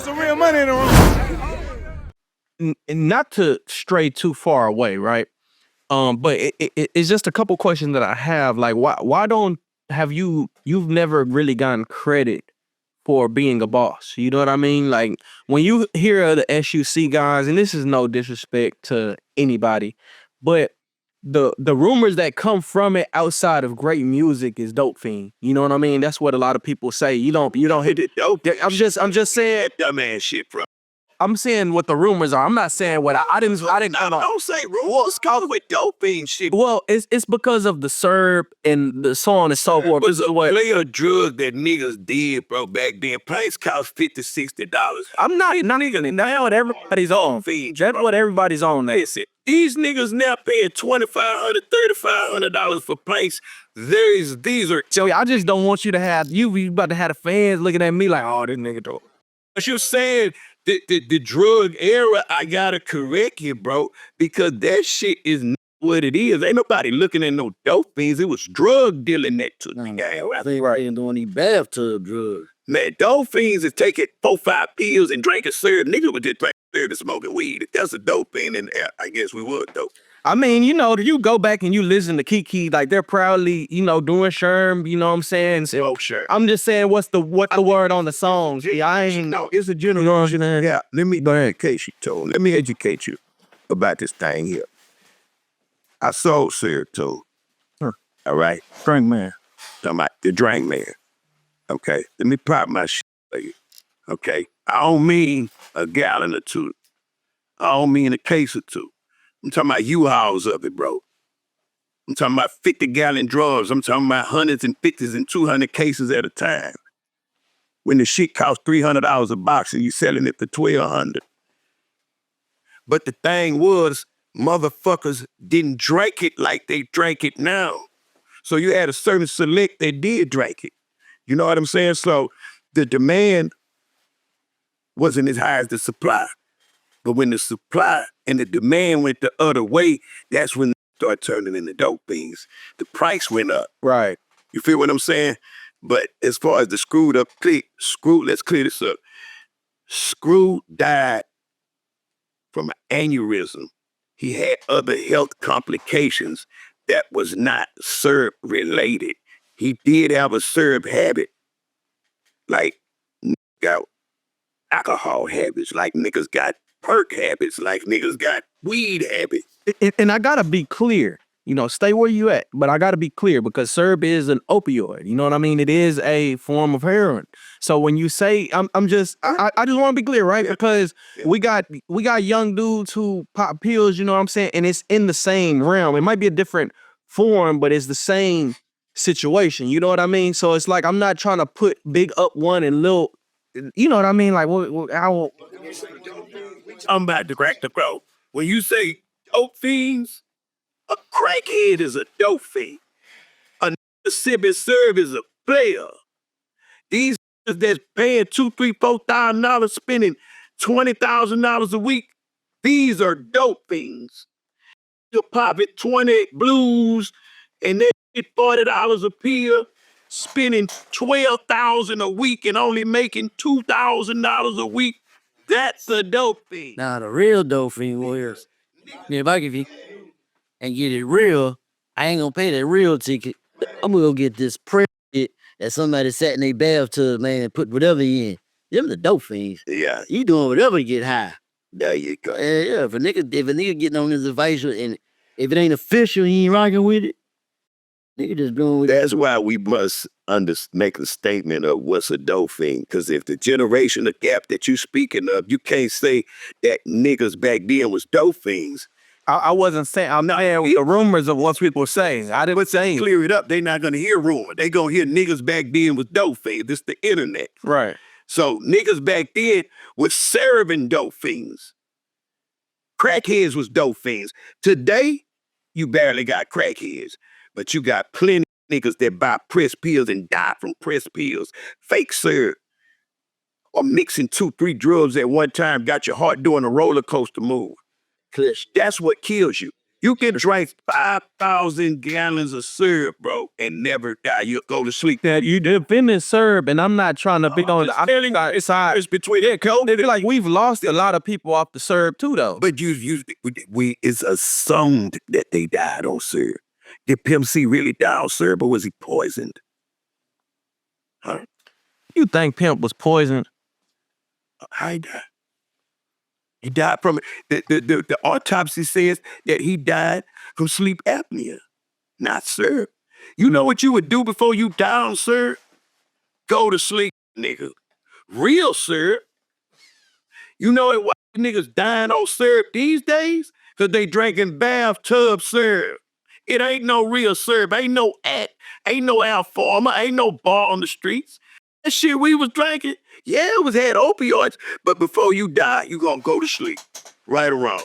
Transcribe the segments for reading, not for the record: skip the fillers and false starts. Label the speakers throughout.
Speaker 1: some real money in the room.
Speaker 2: And not to stray too far away, right? But it's just a couple questions that I have. Like, why don't you've never really gotten credit for being a boss? You know what I mean? Like, when you hear of the SUC guys, and this is no disrespect to anybody, but the rumors that come from it outside of great music is dope fiend. You know what I mean? That's what a lot of people say. You don't hit it dope. I'm just saying
Speaker 3: dumbass shit, bro.
Speaker 2: I'm saying what the rumors are. I'm not saying what I didn't.
Speaker 3: Don't say rumors. Call it with doping shit.
Speaker 2: Well, it's because of the syrup and the so on and so forth.
Speaker 3: Play a drug that niggas did, bro, back then. Price cost $50, $60.
Speaker 2: I'm not even now. Everybody's on. That's what everybody's on.
Speaker 3: Listen, these niggas now paying $2,500, $3,500 for planks. These are.
Speaker 2: Joey, I just don't want you to have you about to have the fans looking at me like, oh, this nigga dope.
Speaker 3: But you're saying the drug era, I gotta correct you, bro, because that shit is not what it is. Ain't nobody looking at no dope fiends. It was drug dealing that took me.
Speaker 4: I think right ain't doing any bathtub drugs.
Speaker 3: Man, dope fiends is taking 4, 5 pills and drinking syrup. Niggas would just drink syrup and smoking weed. If that's a dope fiend, then I guess we would, though.
Speaker 2: I mean, you know, you go back and you listen to Kiki, like they're proudly, you know, doing Sherm, you know what I'm saying? So,
Speaker 3: oh, sure.
Speaker 2: I'm just saying what's the word on the songs. Yeah, I ain't know. It's a general.
Speaker 3: Yeah, let me go ahead in case you told. Let me educate you about this thing here. I sold syrup too.
Speaker 2: Sure.
Speaker 3: All right?
Speaker 2: Drink man.
Speaker 3: Talking about the drink man. Okay, let me pop my shit for you. Okay, I don't mean a gallon or two. I don't mean a case or two. I'm talking about U-Hauls of it, bro. I'm talking about 50-gallon drums. I'm talking about hundreds and 50s and 200 cases at a time. When the shit costs $300 a box and you selling it for $1,200. But the thing was, motherfuckers didn't drink it like they drank it now. So you had a certain select that did drink it. You know what I'm saying? So the demand wasn't as high as the supply. But when the supply and the demand went the other way, that's when they started turning into dope fiends. The price went up.
Speaker 2: Right.
Speaker 3: You feel what I'm saying? But as far as the screwed up clique, let's clear this up. Screw died from an aneurysm. He had other health complications that was not syrup related. He did have a syrup habit, like got alcohol habits, like niggas got perk habits, like niggas got weed habits.
Speaker 2: And I gotta be clear, you know, stay where you at, but I gotta be clear because syrup is an opioid. You know what I mean? It is a form of heroin. So when you say, I just want to be clear, right? Because we got young dudes who pop pills. You know what I'm saying? And it's in the same realm. It might be a different form, but it's the same situation. You know what I mean? So it's like I'm not trying to put Big Up One and Lil. You know what I mean? Like,
Speaker 3: I'm about to crack the crow. When you say dope fiends, a crackhead is a dope fiend. A nigga sipping syrup is a player. These niggas that's paying $2,000, $3,000, $4,000, spending $20,000 a week, these are dope fiends. You'll pop it 20 blues and they get $40 a pill, spending $12,000 a week and only making $2,000 a week. That's a dope fiend.
Speaker 4: Now the real dope fiend warriors. If I give you and get it real, I ain't gonna pay that real ticket. I'm gonna go get this prep shit that somebody sat in their bathtub, man, and put whatever in. Them the dope fiends.
Speaker 3: Yeah.
Speaker 4: You doing whatever to get high.
Speaker 3: There you go.
Speaker 4: Yeah, if a nigga getting on this device and if it ain't official, he ain't rocking with it. Nigga just doing with it.
Speaker 3: That's why we must make a statement of what's a dope fiend. Because if the generational gap that you speaking of, you can't say that niggas back then was dope fiends.
Speaker 2: I wasn't saying. I'm not saying the rumors of what people say. I didn't say.
Speaker 3: Clear it up. They not gonna hear rumor. They gonna hear niggas back then was dope fiends. This the internet.
Speaker 2: Right.
Speaker 3: So niggas back then was serving dope fiends. Crackheads was dope fiends. Today, you barely got crackheads. But you got plenty of niggas that buy press pills and die from press pills. Fake syrup. Or mixing 2, 3 drugs at one time got your heart doing a roller coaster move. That's what kills you. You can drink 5,000 gallons of syrup, bro, and never die. You'll go to sleep.
Speaker 2: That you defending syrup, and I'm not trying to be on the
Speaker 3: It's between that cold.
Speaker 2: like we've lost a lot of people off the syrup too, though.
Speaker 3: But it's assumed that they died on syrup. Did Pimp C really die on syrup, or was he poisoned? Huh?
Speaker 2: You think Pimp was poisoned?
Speaker 3: How he died? He died from it. The autopsy says that he died from sleep apnea, not syrup. You know what you would do before you die on syrup? Go to sleep, nigga. Real syrup. You know why niggas dying on syrup these days? Because they drinking bathtub syrup. It ain't no real syrup. Ain't no Alforma. Ain't no bar on the streets. That shit we was drinking, yeah, it was had opioids, but before you die, you gonna go to sleep. Right or wrong.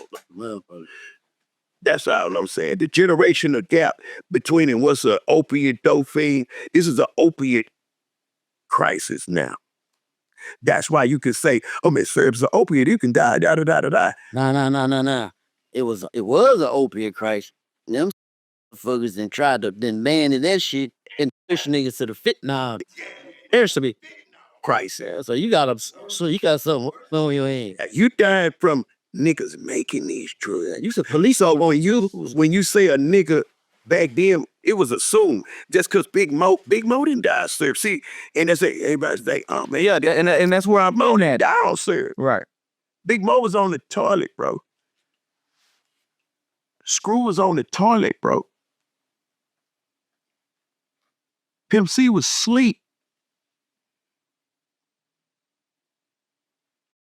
Speaker 3: That's all I'm saying. The generational gap between and what's an opiate dopamine, this is an opiate crisis now. That's why you can say, oh man, syrup's an opiate, you can die, da.
Speaker 4: Nah. It was an opiate crisis. Them fuckers then tried to ban that shit and push niggas to the fentanyl. There's to be
Speaker 3: Crisis.
Speaker 4: yeah, so you got something on your hand.
Speaker 3: You died from niggas making these drugs.
Speaker 4: You said police.
Speaker 3: So when you say a nigga back then, it was assumed just because Big Mo didn't die of syrup. See, and they say everybody's like, oh man,
Speaker 2: Yeah, and that's where I'm on at.
Speaker 3: died on syrup.
Speaker 2: Right.
Speaker 3: Big Mo was on the toilet, bro. Screw was on the toilet, bro. Pimp C was asleep.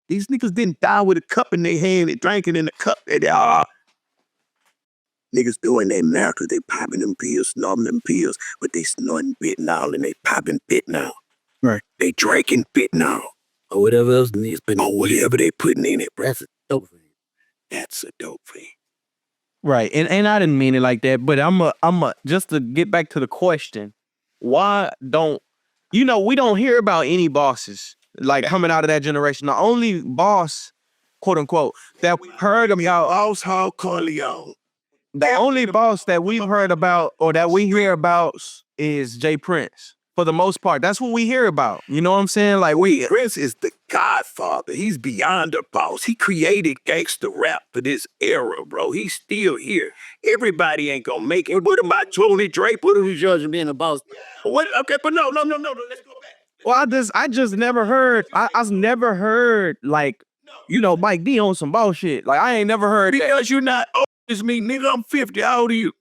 Speaker 3: These niggas didn't die with a cup in their hand and drinking in the cup. Niggas doing that now because they popping them pills, snorting them pills, but they snorting fentanyl and they popping fentanyl.
Speaker 2: Right.
Speaker 3: They drinking fentanyl.
Speaker 4: Or whatever else needs putting
Speaker 3: Or whatever they putting in it, bro.
Speaker 4: That's a dope thing.
Speaker 3: That's a dope thing.
Speaker 2: Right. And I didn't mean it like that, but I'm just to get back to the question, why don't we don't hear about any bosses like coming out of that generation. The only boss, quote unquote, that we heard about,
Speaker 3: Household Corleone.
Speaker 2: the only boss that we've heard about or that we hear about is Jay Prince. For the most part, that's what we hear about. You know what I'm saying? Like
Speaker 3: Prince is the godfather. He's beyond a boss. He created gangster rap for this era, bro. He's still here. Everybody ain't gonna make it. What about Tony Drake? What are we
Speaker 4: judging being a boss?
Speaker 3: What? Okay, but no. Let's go back.
Speaker 2: well, I just never heard. I've never heard like, Mike D on some bullshit. Like I ain't never heard that.
Speaker 3: Because you're not old as me, nigga. I'm 50. How old are you?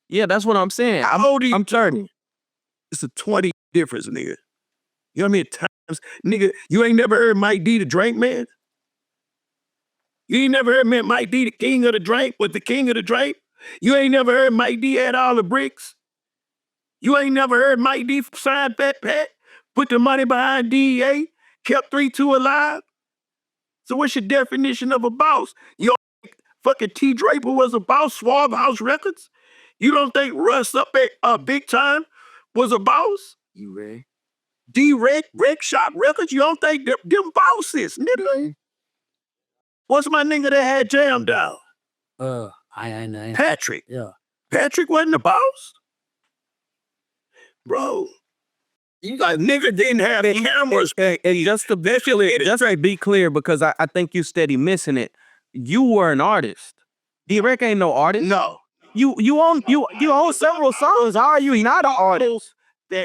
Speaker 2: Yeah, that's what I'm saying.
Speaker 3: How old are you?
Speaker 2: I'm 30.
Speaker 3: It's a 20 difference, nigga. You know how many times, nigga, you ain't never heard Mike D the drink man? You ain't never heard Mike D the king of the drink, was the king of the drink? You ain't never heard Mike D had all the bricks? You ain't never heard Mike D sign Fat Pat, put the money behind DEA, kept 3-2 alive? So what's your definition of a boss? You don't think fucking T Draper was a boss, Swab House Records? You don't think Russ up at Big Time was a boss?
Speaker 4: You ready?
Speaker 3: D-Rec, Rec Shop Records, you don't think them bosses, nigga? What's my nigga that had Jam Down?
Speaker 4: I know.
Speaker 3: Patrick.
Speaker 4: Yeah.
Speaker 3: Patrick wasn't the boss? Bro. You got nigga didn't have the cameras.
Speaker 2: And just to be clear, because I think you steady missing it. You were an artist. D-Rec ain't no artist.
Speaker 3: No.
Speaker 2: You own several songs. How are you not an artist?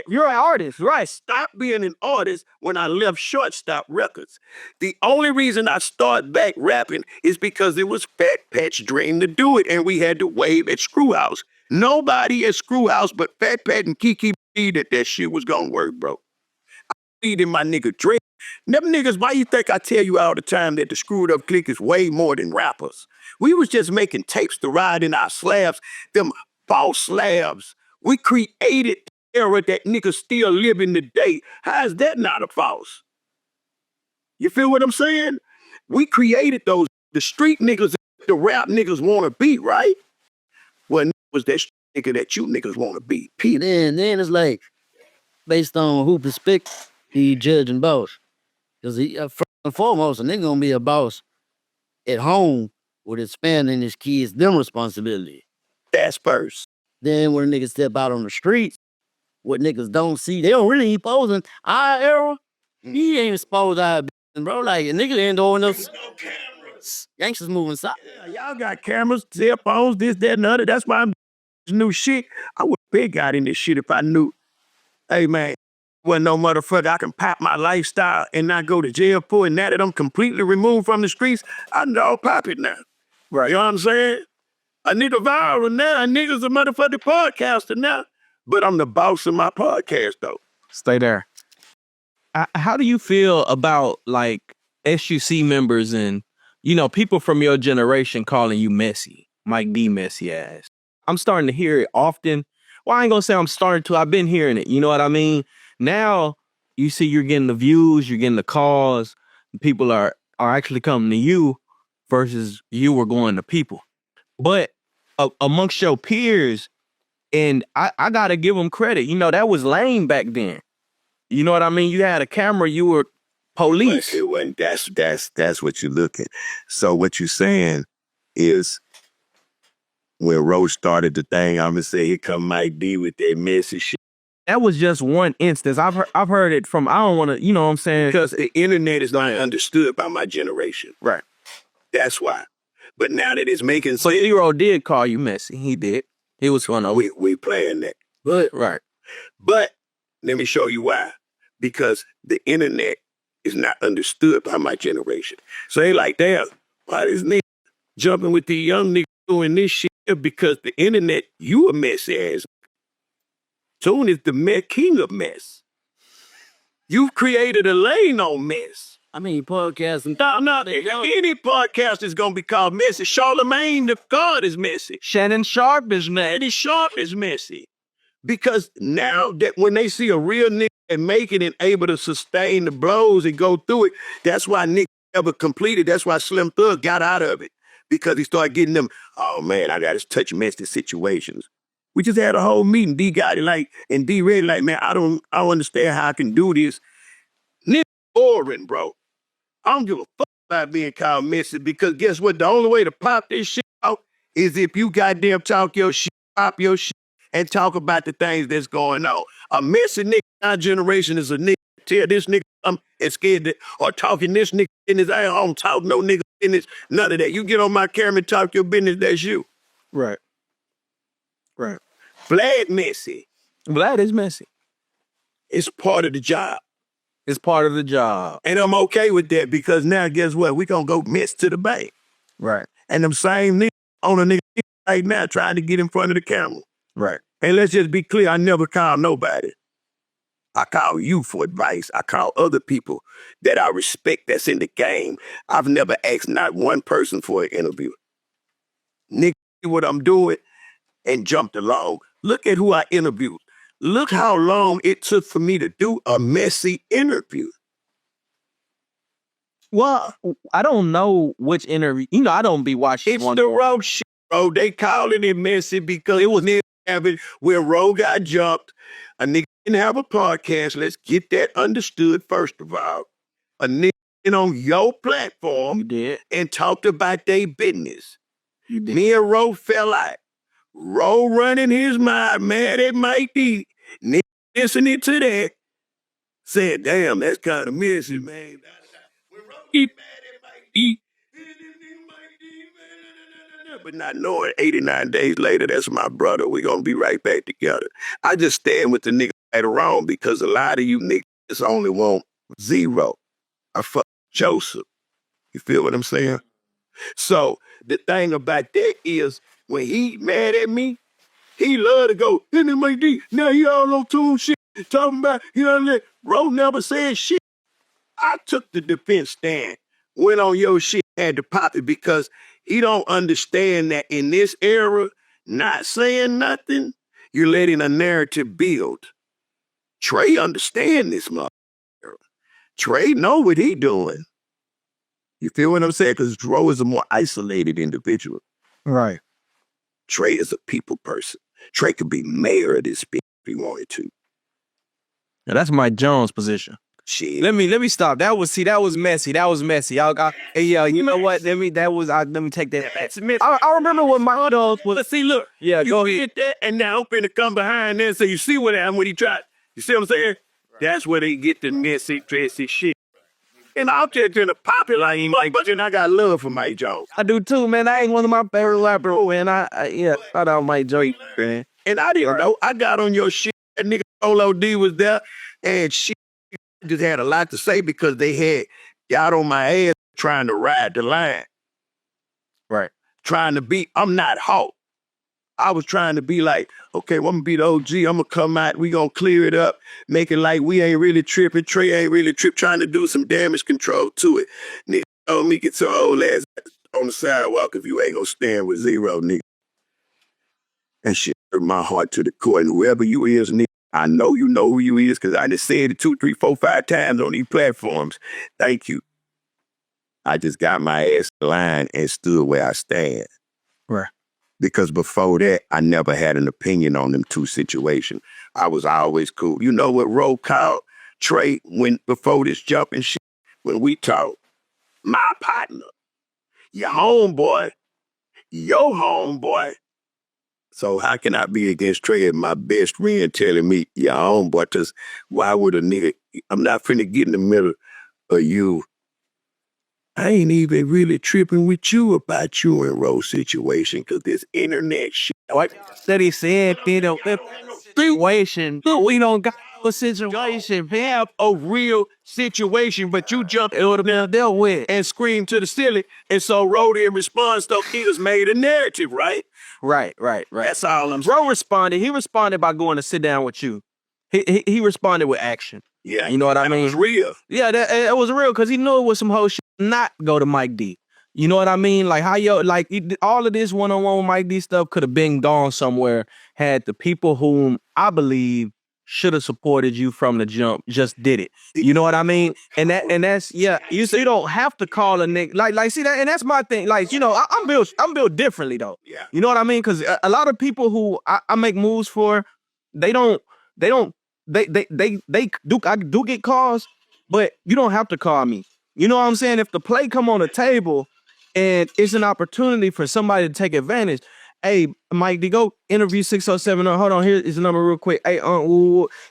Speaker 2: You're an artist, right?
Speaker 3: Stop being an artist when I left Shortstop Records. The only reason I started back rapping is because it was Fat Pat's dream to do it, and we had to wave at Screwhouse. Nobody at Screwhouse but Fat Pat and Kiki believed that shit was gonna work, bro. I believed in my nigga Drake. Them niggas, why you think I tell you all the time that the Screwed Up Clique is way more than rappers? We was just making tapes to ride in our slabs, them boss slabs. We created the era that niggas still living today. How is that not a boss? You feel what I'm saying? We created those, the street niggas, the rap niggas want to be, right? Well, was that nigga that you niggas want to be.
Speaker 4: Then it's like, based on who perspective he judging boss. Because first and foremost, a nigga gonna be a boss at home with his family and his kids, them responsibility.
Speaker 3: That's first.
Speaker 4: Then when niggas step out on the streets, what niggas don't see, they don't really exposing our era. He ain't exposed our business, bro. Like, a nigga ain't doing those gangsters moving side.
Speaker 3: Yeah, y'all got cameras, cell phones, this, that, and other. That's why I'm new shit. I would have been got in this shit if I knew, hey man, wasn't no motherfucker I can pop my lifestyle and not go to jail for it. Now that I'm completely removed from the streets, I know pop it now. Right. You know what I'm saying? I need a viral now. A nigga's a motherfucking podcaster now. But I'm the boss of my podcast though.
Speaker 2: Stay there. How do you feel about like SUC members and, you know, people from your generation calling you messy, Mike D messy ass? I'm starting to hear it often. Well, I ain't gonna say I'm starting to. I've been hearing it. You know what I mean? Now you see you're getting the views, you're getting the calls. People are actually coming to you versus you were going to people. But amongst your peers, and I gotta give them credit. You know, that was lame back then. You know what I mean? You had a camera, you were police.
Speaker 3: It wasn't, that's what you're looking. So what you're saying is when Roach started the thing, I'm gonna say, here come Mike D with that messy shit.
Speaker 2: That was just one instance. I've heard it from, I don't want to, you know what I'm saying?
Speaker 3: Because the internet is not understood by my generation.
Speaker 2: Right.
Speaker 3: That's why. But now that it's making
Speaker 2: So
Speaker 3: sense.
Speaker 2: Hero did call you messy. He did. He was one of
Speaker 3: we playing that.
Speaker 2: But right.
Speaker 3: But let me show you why. Because the internet is not understood by my generation. So they like, damn, why this nigga jumping with the young nigga doing this shit? Because the internet, you a messy ass. Toon is the king of mess. You've created a lane on mess.
Speaker 4: I mean, podcasting.
Speaker 3: No, any podcast is gonna be called messy. Charlemagne the God is messy.
Speaker 2: Shannon Sharp is messy.
Speaker 3: Eddie Sharp is messy. Because now that when they see a real nigga and make it and able to sustain the blows and go through it, that's why Nick never completed. That's why Slim Thug got out of it. Because he started getting them, oh man, I gotta touch messy situations. We just had a whole meeting. D got it like, and D ready like, man, I don't understand how I can do this. Nick boring, bro. I don't give a fuck about being called messy because guess what? The only way to pop this shit out is if you goddamn talk your shit, pop your shit, and talk about the things that's going on. A messy nigga in our generation is a nigga. Tell this nigga I'm scared to, or talking this nigga in his ass. I don't talk no nigga business. None of that. You get on my camera and talk your business, that's you.
Speaker 2: Right. Right.
Speaker 3: Vlad messy.
Speaker 2: Vlad is messy.
Speaker 3: It's part of the job.
Speaker 2: It's part of the job.
Speaker 3: And I'm okay with that because now guess what? We gonna go mess to the bank.
Speaker 2: Right.
Speaker 3: And them same niggas on a nigga right now trying to get in front of the camera.
Speaker 2: Right.
Speaker 3: And let's just be clear, I never call nobody. I call you for advice. I call other people that I respect that's in the game. I've never asked not one person for an interview. Nigga, what I'm doing and jumped along. Look at who I interviewed. Look how long it took for me to do a messy interview.
Speaker 2: Well, I don't know which interview. You know, I don't be watching.
Speaker 3: It's the Roe shit, bro. They calling it messy because it was near having where Roe got jumped. A nigga didn't have a podcast. Let's get that understood first of all. A nigga on your platform
Speaker 2: You did.
Speaker 3: and talked about their business.
Speaker 2: You did.
Speaker 3: Me and Roe fell out. Roe running his mind, mad at Mike D. Nigga listening to that. Said, damn, that's kind of messy, man. When Roe get mad at Mike D, but not knowing 89 days later, that's my brother. We're going to be right back together. I just stand with the nigga right around because a lot of you niggas only want zero. I fuck Joseph. You feel what I'm saying? So the thing about that is when he mad at me, he love to go, Mike D, now he all on tune shit, talking about, you know what I mean? Roe never said shit. I took the defense stand, went on your shit, had to pop it because he don't understand that in this era, not saying nothing, you're letting a narrative build. Trey understand this motherfucker. Trey know what he doing. You feel what I'm saying? Because Roe is a more isolated individual.
Speaker 2: Right.
Speaker 3: Trey is a people person. Trey could be mayor of this bitch if he wanted to.
Speaker 2: Now that's Mike Jones' position.
Speaker 3: Shit.
Speaker 2: Let me stop. That was messy. That was messy. Yeah, you know what? Let me take that.
Speaker 3: That's me.
Speaker 2: I remember when my adults was.
Speaker 3: Let's see, look.
Speaker 2: Yeah,
Speaker 3: You
Speaker 2: go ahead.
Speaker 3: get that, and now I'm finna come behind there and say, you see what happened when he tried. You see what I'm saying? That's where they get the messy, dressy shit. And I'm just trying to pop it like, but then I got love for Mike Jones.
Speaker 2: I do too, man. I ain't one of my favorite rappers, man. I thought I might joke, man.
Speaker 3: And I didn't know. I got on your shit. That nigga Solo D was there, and shit just had a lot to say because they had got on my ass trying to ride the line.
Speaker 2: Right.
Speaker 3: Trying to be, I'm not Hulk. I was trying to be like, okay, well, I'm gonna be the OG. I'm gonna come out. We gonna clear it up, make it like we ain't really tripping. Trey ain't really trying to do some damage control to it. Nigga told me get your old ass on the sidewalk if you ain't gonna stand with zero, nigga. And shit hurt my heart to the core. And whoever you is, nigga, I know you know who you is because I just said it 2, 3, 4, 5 times on these platforms. Thank you. I just got my ass in line and stood where I stand.
Speaker 2: Right.
Speaker 3: Because before that, I never had an opinion on them two situations. I was always cool. You know what Ro called Trey when before this jumping shit, when we talked, my partner, your homeboy, your homeboy. So how can I be against Trey and my best friend telling me, your homeboy, because why would a nigga, I'm not finna get in the middle of you. I ain't even really tripping with you about you and Ro's situation because this internet shit.
Speaker 2: Like that he said, situation. We don't got a situation. We have a real situation, but you jumped out of there dealt with
Speaker 3: And screamed to the ceiling. And so Rody in response, though, he just made a narrative, right?
Speaker 2: Right.
Speaker 3: That's all I'm saying.
Speaker 2: Ro responded. He responded by going to sit down with you. He responded with action.
Speaker 3: Yeah.
Speaker 2: You know what I mean?
Speaker 3: It was real.
Speaker 2: Yeah, it was real because he knew it was some whole shit. Not go to Mike D. You know what I mean? Like how all of this one-on-one with Mike D stuff could have been gone somewhere had the people whom I believe should have supported you from the jump just did it. You know what I mean? And that's yeah. You don't have to call a nigga like see that, and that's my thing. Like I'm built differently though.
Speaker 3: Yeah.
Speaker 2: You know what I mean? Because a lot of people who I make moves for, they do get calls, but you don't have to call me. You know what I'm saying? If the play come on the table and it's an opportunity for somebody to take advantage, hey, Mike, to go interview 607. Hold on, here is the number real quick. Hey,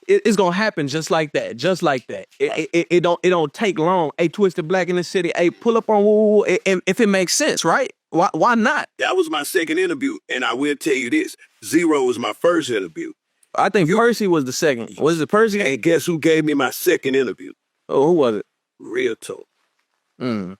Speaker 2: it's gonna happen just like that. It don't take long. Hey, Twisted Black in the City. Hey, pull up on if it makes sense, right? Why not?
Speaker 3: That was my second interview, and I will tell you this: Zero was my first interview.
Speaker 2: I think Percy was the second. Was it Percy?
Speaker 3: And guess who gave me my second interview?
Speaker 2: Oh, who was it?
Speaker 3: RealToon.
Speaker 2: Mm.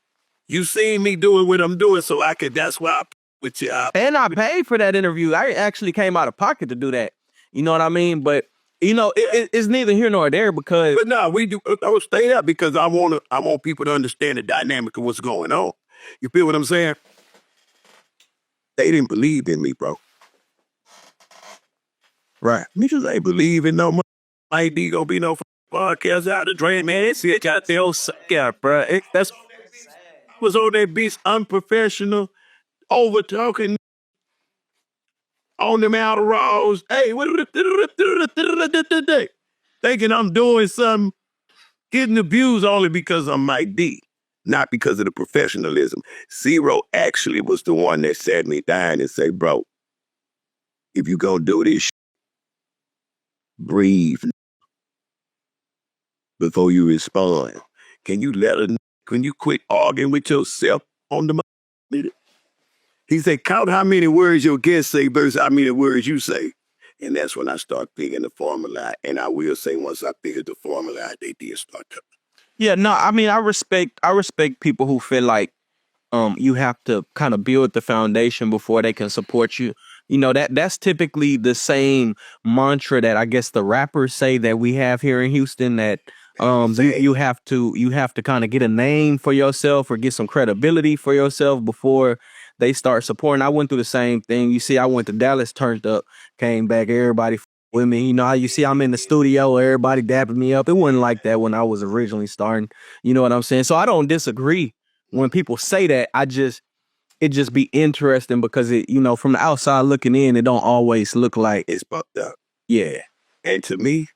Speaker 3: You seen me doing what I'm doing, so I could. That's why I with you.
Speaker 2: And I paid for that interview. I actually came out of pocket to do that. You know what I mean? But it's neither here nor there because.
Speaker 3: But no, we do. I would stay there because I want people to understand the dynamic of what's going on. You feel what I'm saying? They didn't believe in me, bro. Right. Niggas ain't believe in no Mike D gonna be no podcast out of drain, man. It's it got the old suck out, bro. That's was on that beast unprofessional, over talking on them outer roads. Hey, what thinking I'm doing something, getting abused only because I'm Mike D, not because of the professionalism. Zero actually was the one that sat me down and say, bro, if you gonna do this shit, breathe before you respond. Can you quit arguing with yourself on the minute? He said, count how many words your guest say versus how many words you say. And that's when I start figuring the formula out. And I will say once I figured the formula out, they did start to.
Speaker 2: Yeah, no, I mean I respect people who feel like you have to kind of build the foundation before they can support you. You know, that's typically the same mantra that I guess the rappers say that we have here in Houston, that you have to kind of get a name for yourself or get some credibility for yourself before they start supporting. I went through the same thing. You see, I went to Dallas, turned up, came back, everybody with me. You know how you see I'm in the studio, everybody dapping me up. It wasn't like that when I was originally starting. You know what I'm saying? So I don't disagree when people say that. It just be interesting because from the outside looking in, it don't always look like
Speaker 3: it's fucked up.
Speaker 2: Yeah.
Speaker 3: And to me,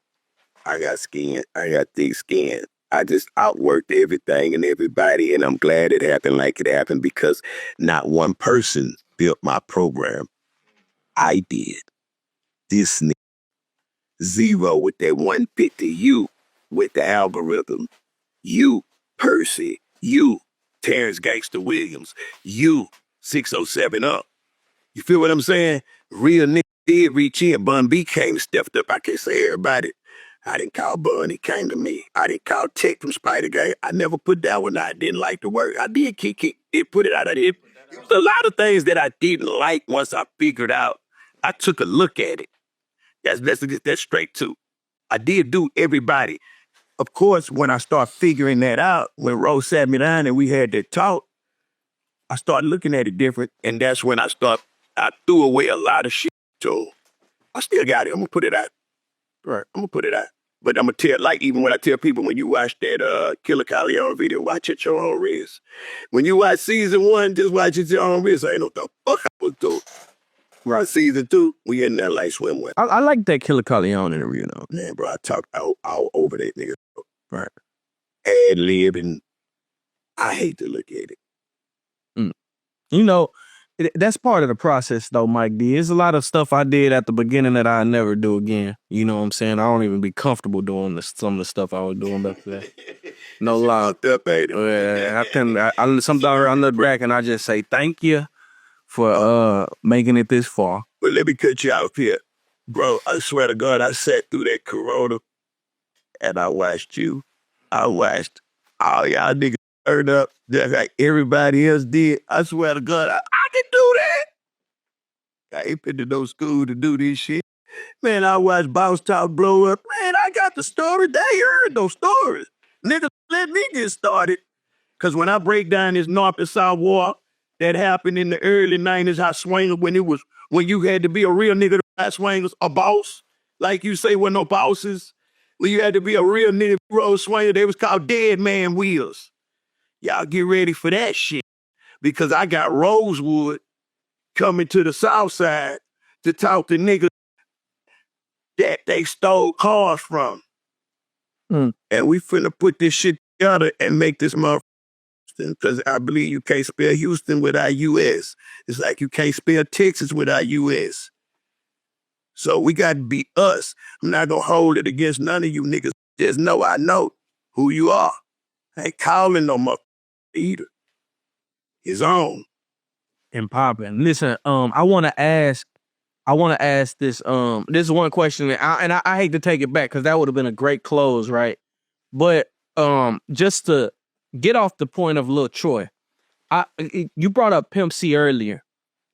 Speaker 3: I got skin. I got thick skin. I just outworked everything and everybody, and I'm glad it happened like it happened because not one person built my program. I did. This nigga. Zero with that 150. You with the algorithm. You, Percy. You, Terrence Gangster Williams. You, 607 Up. You feel what I'm saying? Real nigga did reach in. Bun B came and stepped up. I can't say everybody. I didn't call Bun. He came to me. I didn't call Tech from Spider Gang. I never put that one out. I didn't like the work. I did kick it, put it out. I did. There's a lot of things that I didn't like once I figured out. I took a look at it. That's straight too. I did do everybody. Of course, when I start figuring that out, when Rose sat me down and we had that talk, I started looking at it different. And that's when I threw away a lot of shit. So I still got it. I'm gonna put it out. Right. I'm gonna put it out. But I'm gonna tell, like even when I tell people, when you watch that Killer Calion video, watch it your own risk. When you watch season 1, just watch it your own risk. I ain't know what the fuck I was doing. Right. Season 2, we in there like swimwear.
Speaker 2: I like that Killer Calion interview though.
Speaker 3: Man, bro, I talk all over that nigga. Right. Ad lib, and I hate to look at it.
Speaker 2: You know, that's part of the process though, Mike D. There's a lot of stuff I did at the beginning that I never do again. You know what I'm saying? I don't even be comfortable doing some of the stuff I was doing back then. No lie. Sometimes I look back and I just say thank you for making it this far.
Speaker 3: But let me cut you out here. Bro, I swear to God, I sat through that corona and I watched you. I watched all y'all niggas turn up just like everybody else did. I swear to God, I can do that. I ain't been to no school to do this shit. Man, I watched Bounce Top blow up. Man, I got the story. They heard those stories. Niggas let me get started. Because when I break down this North and South war that happened in the early 90s, how swingers, when you had to be a real nigga to ride swingers, a boss, like you say, with no bosses, when you had to be a real nigga road swinger, they was called dead man wheels. Y'all get ready for that shit. Because I got Rosewood coming to the South Side to talk to niggas that they stole cars from. And we finna put this shit together and make this motherfucker. Because I believe you can't spell Houston without US. It's like you can't spell Texas without US. So we got to be us. I'm not going to hold it against none of you niggas. Just know I know who you are. I ain't calling no motherfucker either. His own.
Speaker 2: And popping. Listen, I want to ask this this one question, and I hate to take it back because that would have been a great close, right? But just to get off the point of Lil Troy, you brought up Pimp C earlier,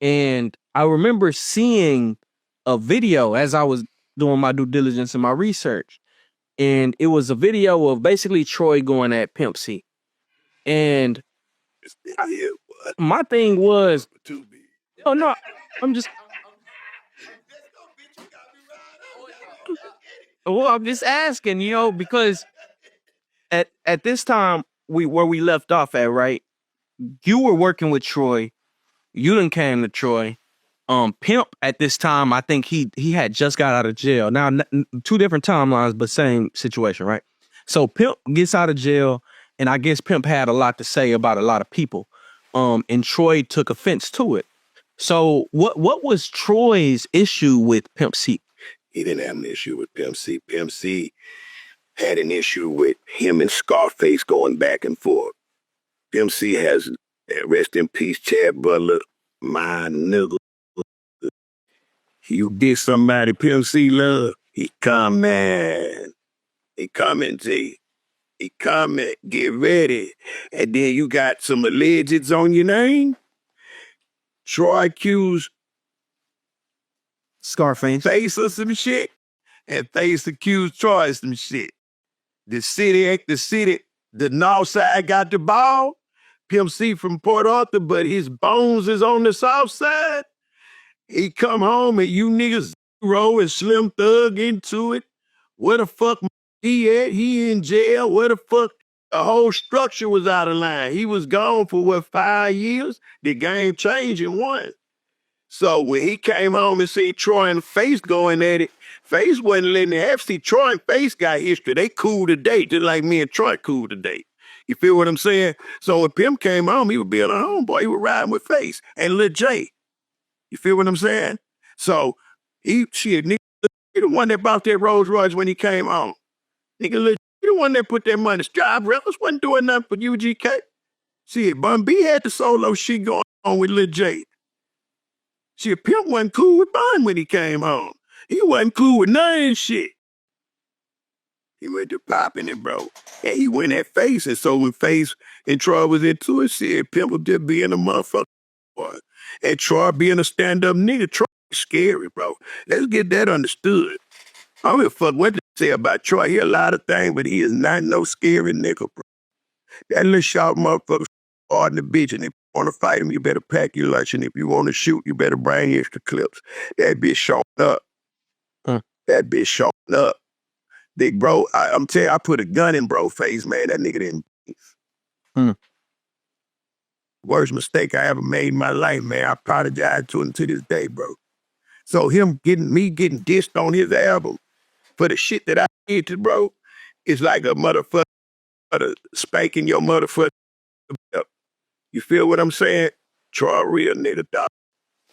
Speaker 2: and I remember seeing a video as I was doing my due diligence and my research, and it was a video of basically Troy going at Pimp C, and my thing was, oh no, I'm just. Well, I'm just asking, because at this time where we left off at, right? You were working with Troy. You done came to Troy. Pimp at this time, I think he had just got out of jail. Now, two different timelines, but same situation, right? So Pimp gets out of jail, and I guess Pimp had a lot to say about a lot of people. And Troy took offense to it. So what was Troy's issue with Pimp C?
Speaker 3: He didn't have an issue with Pimp C. Pimp C had an issue with him and Scarface going back and forth. Pimp C has, rest in peace, Chad Butler, my nigga. You did somebody Pimp C love, he coming. He coming, G. He coming. Get ready. And then you got some allegeds on your name. Troy accused
Speaker 2: Scarface.
Speaker 3: Face of some shit. And Face accused Troy of some shit. The north side got the ball. Pimp C from Port Arthur, but his bones is on the south side. He come home and you niggas Zero and Slim Thug into it. Where the fuck he at? He in jail. Where the fuck? The whole structure was out of line. He was gone for 5 years? The game changed in one. So when he came home and see Troy and Face going at it, Face wasn't letting it happen. See, Troy and Face got history. They cool today, just like me and Troy cool today. You feel what I'm saying? So when Pimp came home, he would be a homeboy. He would ride with Face and Lil J. You feel what I'm saying? So nigga, the one that bought that Rolls Royce when he came home. Nigga, Lil J, the one that put that money. Job Reynolds wasn't doing nothing for UGK. See, Bun B had the solo shit going on with Lil J. See, Pimp wasn't cool with Bun when he came home. He wasn't cool with none of this shit. He went to popping it, bro. And he went at Face. And so when Face and Troy was into it, shit, Pimp was just being a motherfucker. Boy. And Troy being a stand-up nigga. Troy is scary, bro. Let's get that understood. I don't give a fuck what they say about Troy. He a lot of things, but he is not no scary nigga, bro. That little short motherfucker hard in the bitch, and if you want to fight him, you better pack your lunch, and if you want to shoot, you better bring extra clips. That bitch showing up. That bitch showing up. Big bro, I'm telling you, I put a gun in bro face, man. That nigga didn't. Worst mistake I ever made in my life, man. I apologize to him to this day, bro. So him getting dissed on his album for the shit that I did to bro, it's like a motherfucker spanking your motherfucker. You feel what I'm saying? Troy a real nigga, dog.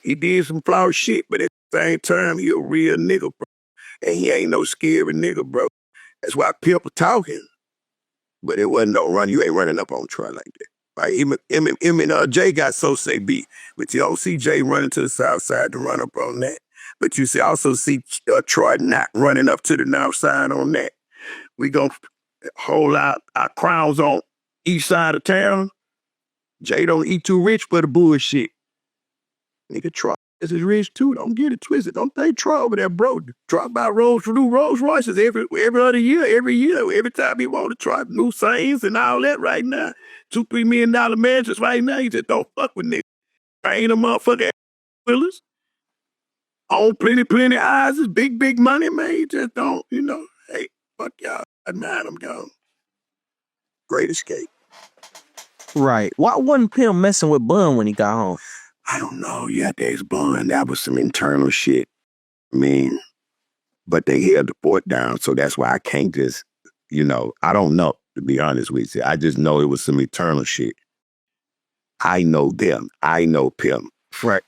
Speaker 3: He did some flawed shit, but at the same time, he a real nigga, bro. And he ain't no scary nigga, bro. That's why people talking. But it wasn't no run. You ain't running up on Troy like that. Right? Him and Jay got so say beat. But you don't see Jay running to the south side to run up on that. But you also see Troy not running up to the north side on that. We gonna hold out our crowns on east side of town. Jay don't eat too rich for the bullshit. Nigga, Troy is rich too. Don't get it twisted. Don't think Troy over there, bro. Troy about Rolls Royces every other year, every time he want to try new things and all that right now. $2-3 million mansions right now. He just don't fuck with niggas. I ain't a motherfucker Willis. On plenty eyes, big money, man. He just don't, hey, fuck y'all. I'm gone. Great escape.
Speaker 2: Right. Why wasn't Pimp messing with Bun when he got home?
Speaker 3: I don't know. Yeah, there's Bun. That was some internal shit. I mean, but they held the fort down, so that's why I can't just, I don't know, to be honest with you. I just know it was some internal shit. I know them. I know Pimp.
Speaker 2: Right.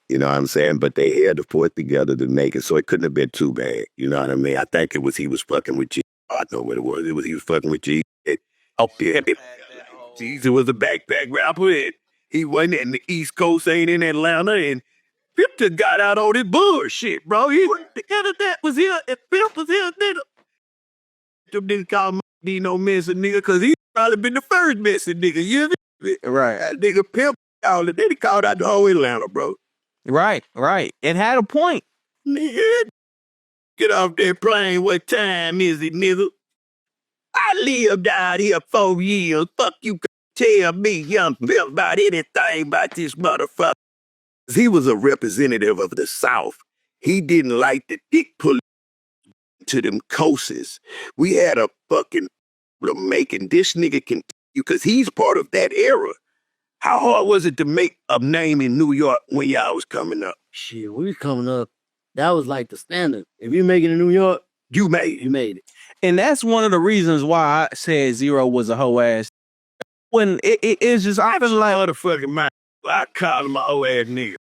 Speaker 3: You know what I'm saying? But they held the fort together to make it, so it couldn't have been too bad. You know what I mean? I think it was he was fucking with G. I know what it was. It was he was fucking with G. Yeah. G was a backpack rapper. He wasn't in the East Coast, ain't in Atlanta, and Pimp just got out on this bullshit, bro. The internet was here, and Pimp was here, nigga. Them niggas call me no messing nigga, because he probably been the first messing nigga, you know?
Speaker 2: Right.
Speaker 3: That nigga Pimp, they called out the whole Atlanta, bro.
Speaker 2: Right. It had a point.
Speaker 3: Nigga, get off that plane. What time is it, nigga? I lived out here 4 years. Fuck you tell me, young Pimp, about anything about this motherfucker. He was a representative of the South. He didn't like the dick pulling to them coasts. We had a fucking making this nigga continue because he's part of that era. How hard was it to make a name in New York when y'all was coming up?
Speaker 4: Shit, we was coming up. That was like the standard. If you make it in New York,
Speaker 3: you made
Speaker 4: it.
Speaker 2: And that's one of the reasons why I said Zero was a hoe ass. When it's just, I feel like
Speaker 3: motherfucking man. I call him a hoe ass nigga.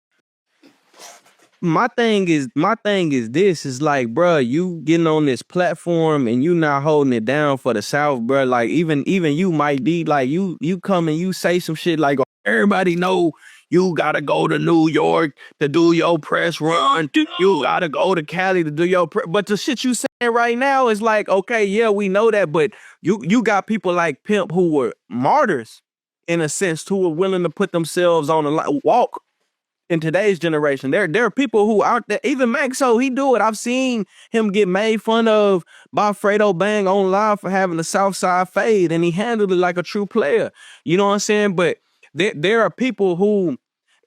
Speaker 2: My thing is this is like, bro, you getting on this platform and you not holding it down for the South, bro. Like even you, Mike D, like you come and you say some shit like, everybody know you gotta go to New York to do your press run. You gotta go to Cali to do your press. But the shit you saying right now is like, okay, yeah, we know that, but you got people like Pimp who were martyrs in a sense, who were willing to put themselves on a walk. In today's generation, there are people who out there, even Maxo, he do it. I've seen him get made fun of by Fredo Bang on live for having the South Side fade, and he handled it like a true player. You know what I'm saying? But there are people who,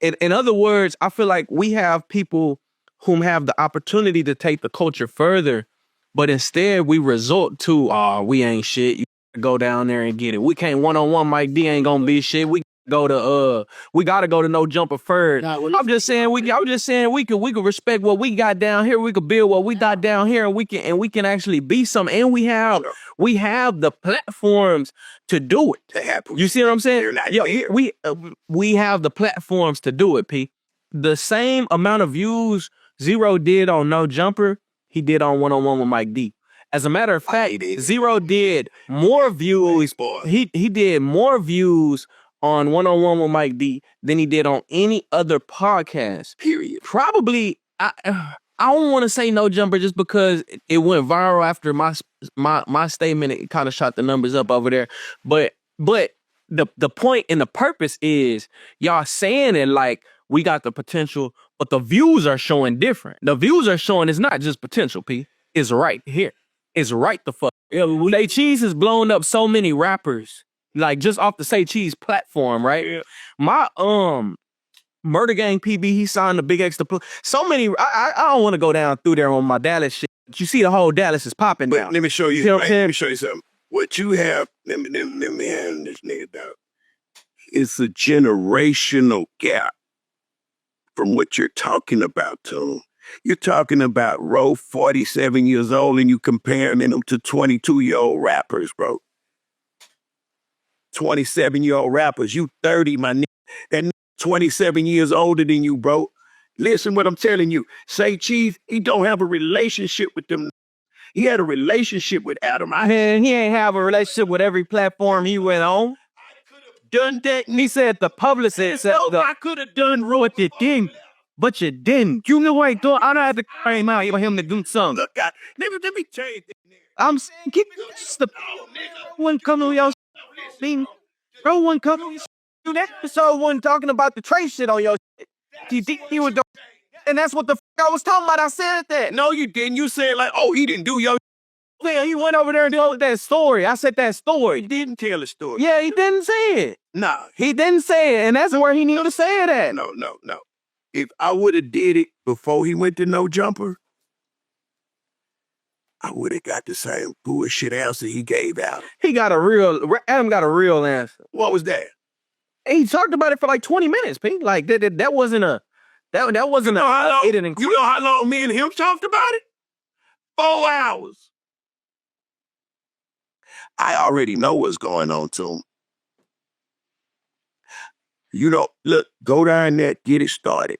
Speaker 2: in other words, I feel like we have people whom have the opportunity to take the culture further, but instead we resort to, we ain't shit. You go down there and get it. We can't one-on-one, Mike D ain't gonna be shit. We go to we gotta go to No Jumper first. I'm just saying we could respect what we got down here. We could build what we got down here, and we can actually be something. And we have the platforms to do it. You see what I'm saying? We have the platforms to do it, P. The same amount of views Zero did on No Jumper, he did on One on One with Mike D. As a matter of fact, Zero did more views. He did more views on One on One with Mike D than he did on any other podcast. Period. Probably, I don't want to say No Jumper just because it went viral after my statement. It kind of shot the numbers up over there. But the point and the purpose is y'all saying it like we got the potential, but the views are showing different. The views are showing it's not just potential, P. It's right here. It's right the fuck. Say Cheese has blown up so many rappers, like just off the Say Cheese platform, right? Yeah. My Murder Gang PB, he signed the Big X to so many. I don't want to go down through there on my Dallas shit. But you see the whole Dallas is popping now.
Speaker 3: Let me show you. Let me show you something. What you have, let me hand this nigga down. It's a generational gap from what you're talking about, Toon. You're talking about Ro, 47 years old, and you comparing them to 22-year-old rappers, bro. 27-year-old rappers. You 30, my nigga. That 27 years older than you, bro. Listen what I'm telling you. Say Cheese, he don't have a relationship with them. He had a relationship with Adam.
Speaker 2: He ain't have a relationship with every platform he went on.
Speaker 3: Done that.
Speaker 2: And he said the publicist said,
Speaker 3: I could have done
Speaker 2: what you did. But you didn't. You know what I do? I don't have to carry him out for him to do something.
Speaker 3: Look, let me tell you this, nigga.
Speaker 2: I'm saying, keep the one coming on your thing. Bro, one coming on that episode one talking about the Trey shit on your shit. You think he was doing, and that's what the fuck I was talking about. I said that.
Speaker 3: No, you didn't. You said like, oh, he didn't do your.
Speaker 2: Yeah, he went over there and told that story. I said that story.
Speaker 3: He didn't tell the story.
Speaker 2: Yeah, he didn't say it.
Speaker 3: Nah.
Speaker 2: He didn't say it, and that's where he needed to say it at.
Speaker 3: No. If I would have did it before he went to No Jumper, I would have got the same bullshit answer he gave out.
Speaker 2: Adam got a real answer.
Speaker 3: What was that?
Speaker 2: He talked about it for like 20 minutes, P. Like that wasn't a that wasn't a.
Speaker 3: You know how long me and him talked about it? 4 hours. I already know what's going on to him. You know, look, go down there, get it started.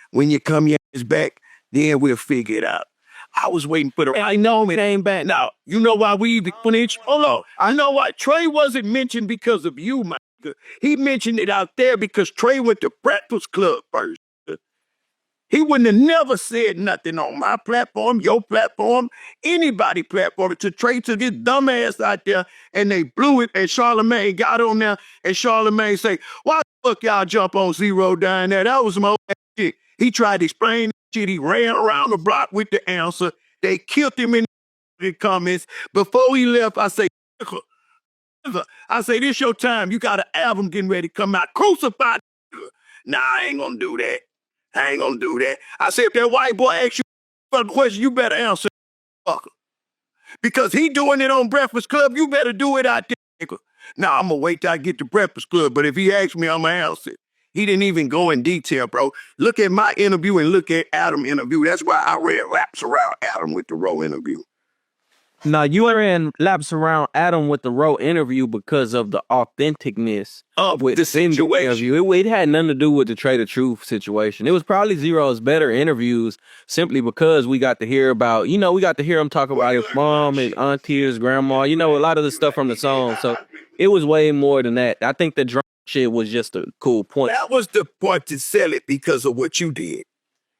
Speaker 3: When you come your ass back, then we'll figure it out. I was waiting for the.
Speaker 2: I know it ain't bad.
Speaker 3: Now, you know why we finished? Hold on. I know why Trey wasn't mentioned because of you, my nigga. He mentioned it out there because Trey went to Breakfast Club first. He wouldn't have never said nothing on my platform, your platform, anybody's platform. Until Trey took his dumb ass out there and they blew it, and Charlamagne got on there, and Charlamagne say, why the fuck y'all jump on Zero down there? That was some old ass shit. He tried to explain shit. He ran around the block with the answer. They killed him in the comments. Before he left, I say, this your time. You got an album getting ready to come out. Crucified. Nah, I ain't gonna do that. I said, if that white boy asks you a question, you better answer, fucker. Because he doing it on Breakfast Club, you better do it out there, nigga. Now, I'm gonna wait till I get to Breakfast Club, but if he asks me, I'm gonna answer it. He didn't even go in detail, bro. Look at my interview and look at Adam's interview. That's why I ran laps around Adam with the Roe interview.
Speaker 2: Now, you ran laps around Adam with the Roe interview because of the authenticness
Speaker 3: of the situation.
Speaker 2: It had nothing to do with the Trey the Truth situation. It was probably Zero's better interviews simply because we got to hear about, we got to hear him talk about his mom, his auntie, his grandma, a lot of the stuff from the song. So it was way more than that. I think the drum shit was just a cool point.
Speaker 3: That was the part to sell it because of what you did.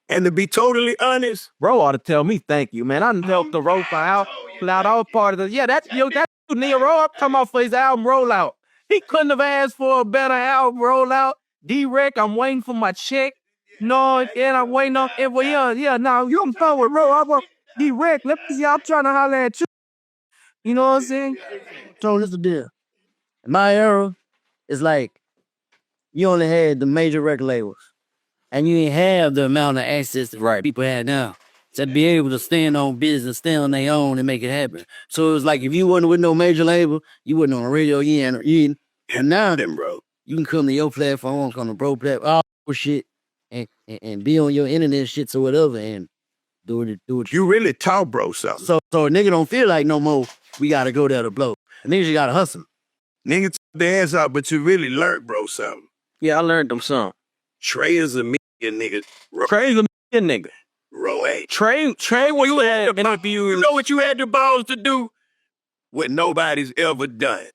Speaker 3: And to be totally honest,
Speaker 2: Ro ought to tell me thank you, man. I done helped the Ro out all part of the. Yeah, that's Ro. I'm talking about for his album rollout. He couldn't have asked for a better album rollout. D-Rec, I'm waiting for my check. No, and I'm waiting on it. Well, yeah. Now you on phone with Ro. I want D-Rec. Let me see. I'm trying to holler at you. You know what I'm saying?
Speaker 4: So this is the deal. In my era, it's like you only had the major record labels. And you didn't have the amount of access that people have now. To be able to stand on business, stand on their own and make it happen. So it was like if you wasn't with no major label, you wasn't on the radio, and now,
Speaker 3: them, bro.
Speaker 4: You can come to your platform, come to bro platform, all shit, and be on your internet shits or whatever, and do it.
Speaker 3: You really talk, bro, something.
Speaker 4: So a nigga don't feel like no more. We gotta go there to blow. Niggas you gotta hustle.
Speaker 3: Niggas their ass out, but you really learned, bro, something.
Speaker 2: Yeah, I learned them some.
Speaker 3: Trey is a media nigga.
Speaker 2: Trey's a nigga.
Speaker 3: Roy.
Speaker 2: Trey, where you at?
Speaker 3: You know what you had the balls to do? What nobody's ever done.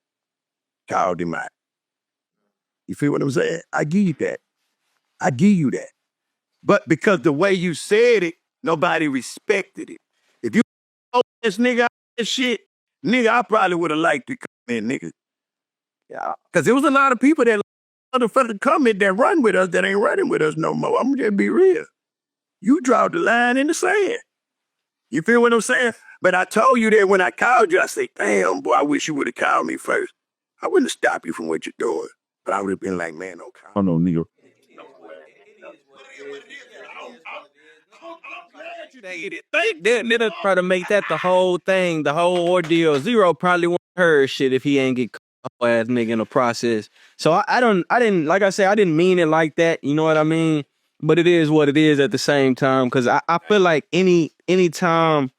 Speaker 3: Called him out. You feel what I'm saying? I give you that. I give you that. But because the way you said it, nobody respected it. If you this nigga out this shit, nigga, I probably would have liked to come in, nigga. Yeah. Because there was a lot of people that motherfucker comment that run with us that ain't running with us no more. I'm just be real. You draw the line in the sand. You feel what I'm saying? But I told you that when I called you, I said, damn, boy, I wish you would have called me first. I wouldn't have stopped you from what you're doing. But I would have been like, man, don't call.
Speaker 1: Oh no, nigga.
Speaker 2: They'll try to make that the whole thing, the whole ordeal. Zero probably won't heard shit if he ain't get caught ass nigga in the process. So I didn't, like I said, I didn't mean it like that. You know what I mean? But it is what it is at the same time. Because I feel like anytime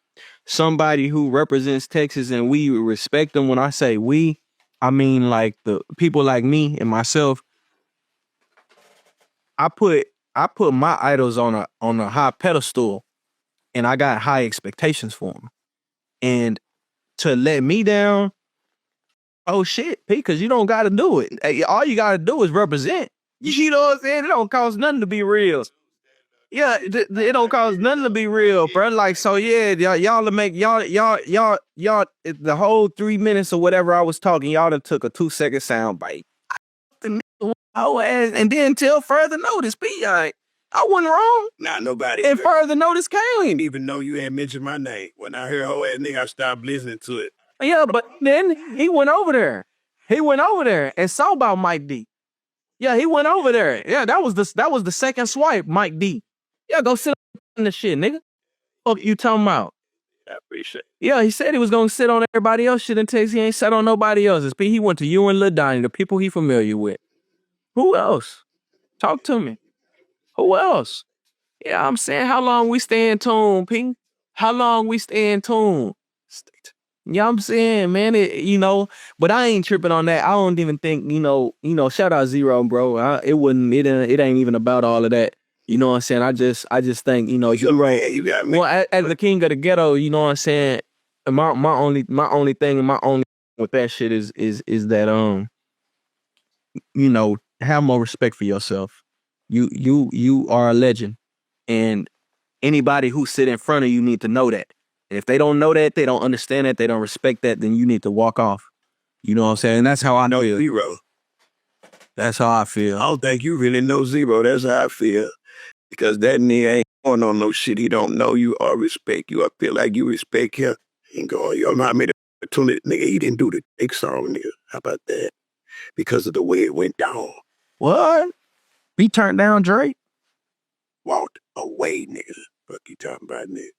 Speaker 2: somebody who represents Texas and we respect them, when I say we, I mean like the people like me and myself. I put my idols on a high pedestal, and I got high expectations for them. And to let me down, oh shit, P, because you don't got to do it. Hey, all you got to do is represent. You know what I'm saying? It don't cost nothing to be real. Yeah, it don't cost nothing to be real, bro. Like, so yeah, y'all to make y'all the whole 3 minutes or whatever I was talking, y'all done took a 2-second sound bite. And then till further notice, P, I wasn't wrong.
Speaker 3: Nah, nobody.
Speaker 2: And further notice came.
Speaker 3: Even though you had mentioned my name. When I heard whole ass nigga, I stopped listening to it.
Speaker 2: Yeah, but then he went over there. He went over there and saw about Mike D. Yeah, he went over there. Yeah, that was the second swipe, Mike D. Yeah, go sit on the shit, nigga. What you talking about?
Speaker 3: I appreciate it.
Speaker 2: Yeah, he said he was gonna sit on everybody else shit in Texas. He ain't sat on nobody else's. He went to you and Lil Donnie, the people he familiar with. Who else? Talk to me. Who else? Yeah, I'm saying, how long we stay in tune, P? How long we stay in tune? Yeah, I'm saying, man, but I ain't tripping on that. I don't even think, shout out Zero, bro. It ain't even about all of that. You know what I'm saying? I just think,
Speaker 3: You're right. You got me.
Speaker 2: Well, as the king of the ghetto, you know what I'm saying? My only thing with that shit is that have more respect for yourself. You are a legend, and anybody who sit in front of you need to know that. And if they don't know that, they don't understand that, they don't respect that, then you need to walk off. You know what I'm saying? And that's how I know you.
Speaker 3: Zero.
Speaker 2: That's how I feel.
Speaker 3: I don't think you really know Zero. That's how I feel. Because that nigga ain't going on no shit. He don't know you or respect you. I feel like you respect him. He ain't going, yo, I made a tune it. Nigga, he didn't do the Drake song, nigga. How about that? Because of the way it went down.
Speaker 2: What? He turned down Drake?
Speaker 3: Walked away, nigga. Fuck you talking about, nigga.